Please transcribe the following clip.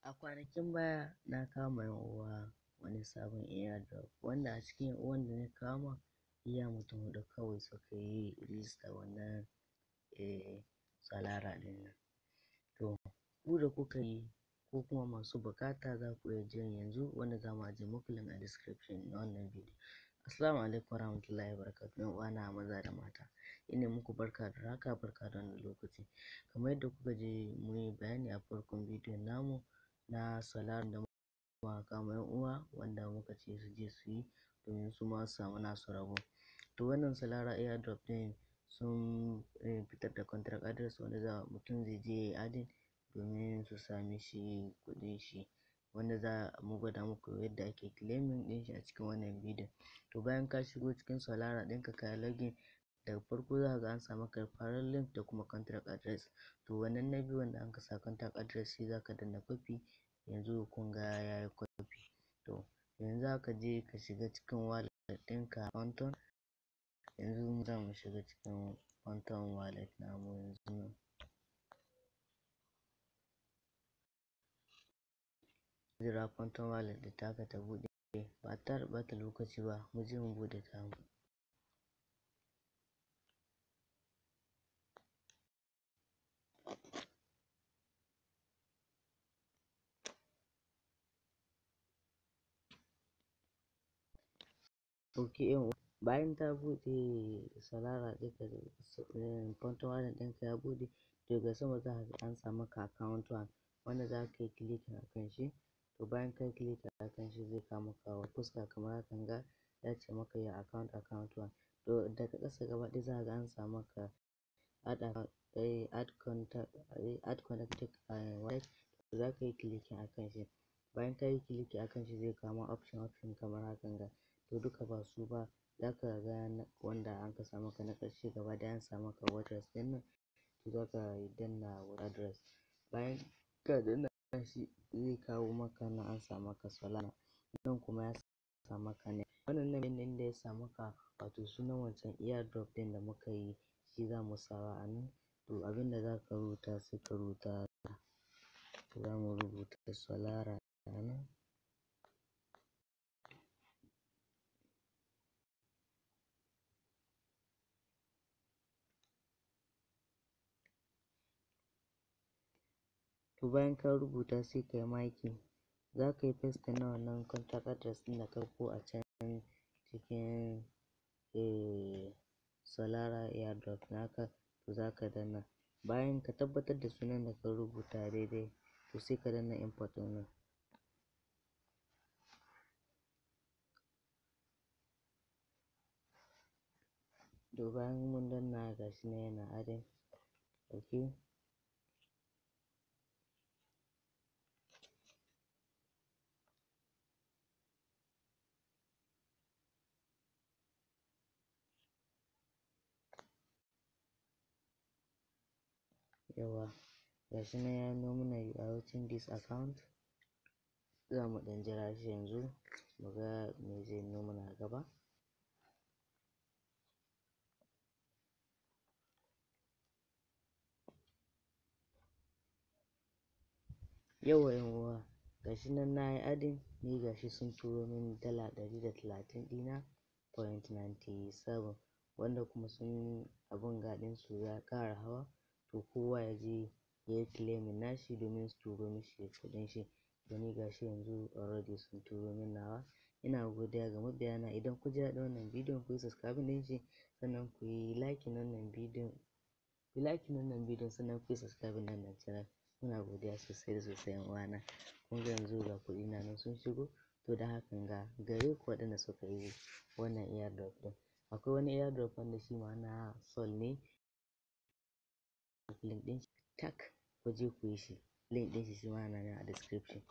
A kwanakin baya na kama yan uwa wani sabon airdrop wanda a cikin yan uwan da na kama iya mutum huɗu kawai suka yi rijista wannan Solara ɗin nan. To ku da kuka yi ko kuma masu buƙata za ku iya jiran yanzu wanda za mu ajiye muku link a description na wannan bidiyo. Assalamu alaikum warahmatullahi wabarakatuh yan uwana maza da mata. Ina muku barka da haka, barka da wannan lokaci. Kamar yadda kuka ji mun yi bayani a farkon bidiyon namu na Solara da muka kama yan uwa wanda muka ce su je su yi domin su ma su samu nasu rabo. To wannan Solara airdrop ɗin sun fitar da contract address wanda mutum zai je ya yi adin domin su sami shi kuɗin shi, wanda za mu gwada muku yadda ake claiming ɗin shi a cikin wannan bidiyon. To bayan ka shigo cikin Solara ɗinka ka yi login, daga farko za ka ga an sa maka referral link da kuma contract address. To wannan na biyu wanda anka sa contract address shi za ka danna copy, yanzu kun ga ya yi copy. To yanzu za ka je ka shiga cikin wallet ɗinka Phantom. Yanzu za mu shiga cikin Phantom wallet namu yanzu nan. Jira Phantom wallet da taka ta buɗe, ba tare da ɓata lokaci ba mu je mu buɗe tamu. Ok bayan ta buɗe Solara ɗinka Phantom wallet ɗinka ya buɗe, daga sama za ka ga an sa maka account one wanda za ka yi clicking a kan shi. To bayan ka yi clicking a kan shi zai kawo maka fuska kamar hakan ga ya ce maka ya account one. To daga ƙasa gaba ɗaya za ka ga an sa maka add connected wallet, za ka yi clicking a kan shi. Bayan ka yi clicking a kan shi zai kawo option kamar hakan ga. To duka ba su ba, za ka ga wanda an ka sa maka na ƙarshe gaba ɗaya an sa maka address ɗin nan. To za ka danna address, bayan ka danna shi zai kawo maka nan an sa maka Solara, nan kuma ya sa maka ne. Wannan nan ɗin da ya sa maka wato sunan wancan airdrop ɗin da muka yi shi za mu sawa a nan. To abinda za ka rubuta sai ka rubuta, za mu rubuta Solara a nan. To bayan ka rubuta sai ka yi marking, za ka yi paste na wannan contract address ɗin da ka ɗauko a can cikin Solara airdrop naka. To za ka danna, bayan ka tabbatar da sunan da ka rubuta daidai to sai ka danna import ɗin nan. To bayan mun danna ga shi nan yana adding, ok. Yawa ga shi nan ya nuna mana you are watching this account. Za mu ɗan jira shi yanzu mu ga me zai nuna mana a gaba. Yawa yan uwa ga shi nan na yi adding, ni ga shi sun turo min dala 130 ɗina .97, wanda kuma sun abun gaɗin su ya ƙara hawa. To kowa ya je ya yi claiming nashi domin su turo mishi kuɗin shi. Ni ga shi yanzu already sun turo min nawa. Ina godiya ga mabiyana. Idan kun ji daɗin wannan bidiyon ku yi subscribe ɗin shi, sannan ku yi like wannan bidiyon, sannan ku yi subscribe wannan channel. Muna godiya sosai da sosai yan uwana. Kun ga yanzu ga kuɗina nan sun shigo. To da hakan ga gare ku waɗanda suka yi wannan airdrop ɗin. Akwai wani airdrop wanda shi ma na Sol ne. Link ɗin shi tag ku je ku yi shi. Link ɗin shi ma yana nan a description.